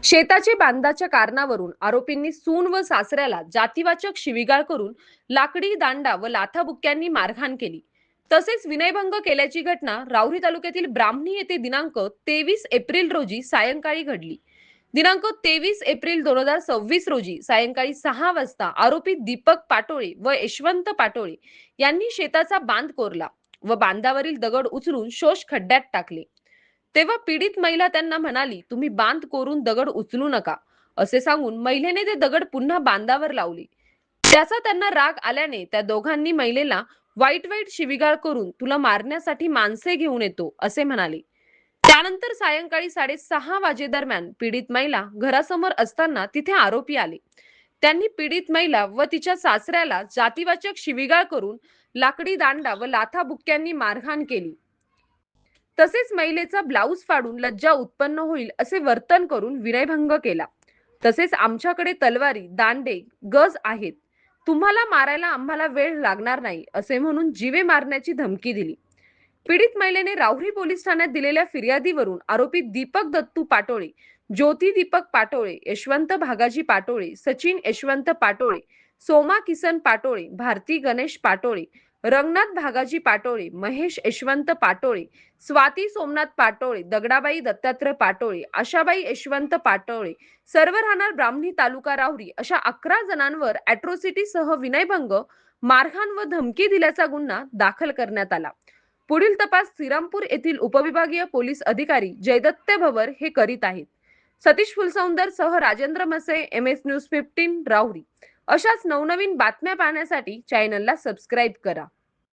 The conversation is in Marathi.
शेताचे बांधाच्या कारणावरून आरोपींनी सून व सासऱ्याला जातीवाचक शिवीगाळ करून लाकडी दांडा व लाथाबुक्क्यांनी मारहाण केली. तसेच विनयभंग केल्याची घटना राहुरी तालुक्यातील ब्राह्मणी येथे दिनांक 23 एप्रिल रोजी सायंकाळी घडली. दिनांक 23 एप्रिल 2026 रोजी सायंकाळी 6 वाजता आरोपी दीपक पाटोळे व यशवंत पाटोळे यांनी शेताचा बांध कोरला व बांधावरील दगड उचलून शोष खड्ड्यात टाकले. तेव्हा पीडित महिला त्यांना म्हणाली, तुम्ही बांध कोरून दगड उचलू नका असे सांगून महिलेने ते दगड पुन्हा बांधावर लावले. त्याचा त्यांना राग आल्याने त्या दोघांनी महिलेला वाईट वाईट शिवीगाळ करून तुला मारण्यासाठी माणसे घेऊन येतो असे म्हणाले. त्यानंतर सायंकाळी 6:30 वाजेदरम्यान पीडित महिला घरासमोर असताना तिथे आरोपी आले. त्यांनी पीडित महिला व तिच्या सासऱ्याला जातीवाचक शिवीगाळ करून लाकडी दांडा व लाथाबुक्क्यांनी मारहाण केली. तसेच महिलेचा ब्लाऊज फाडून लज्जा उत्पन्न होईल असे वर्तन करून विनयभंग केला. तसेच आमच्याकडे तलवारी, दांडे, गज आहेत, तुम्हाला मारायला आम्हाला वेळ लागणार नाही असे म्हणून जीवे मारण्याची धमकी दिली. पीडित महिलेने राहुरी पोलीस ठाण्यात दिलेल्या फिर्यादीवरून आरोपी दीपक दत्तू पाटोळे, ज्योती दीपक पाटोळे, यशवंत भागाजी पाटोळे, सचिन यशवंत पाटोळे, सोमा किसन पाटोळे, भारती गणेश पाटोळे, रंगनाथ भागाजी पाटोळे, महेश यशवंत पाटोळे, स्वाती सोमनाथ पाटोळे, दगडाबाई दत्तात्रय पाटोळे, आशाबाई यशवंत पाटोळे, सर्व राहणार ब्राह्मणी तालुका राहुरी अशा 11 जणांवर अॅट्रॉसिटीसह विनयभंग, मारहाण व धमकी दिल्याचा गुन्हा दाखल करण्यात आला. पुढील तपास श्रीरामपूर येथील उपविभागीय पोलीस अधिकारी जयदत्त भवर हे करीत आहेत. सतीश फुलसौंदर सह राजेंद्र मसे, MS न्यूज 15 राहुरी. अशाच नवनवीन बातम्या पाहण्यासाठी चॅनलला सबस्क्राईब करा.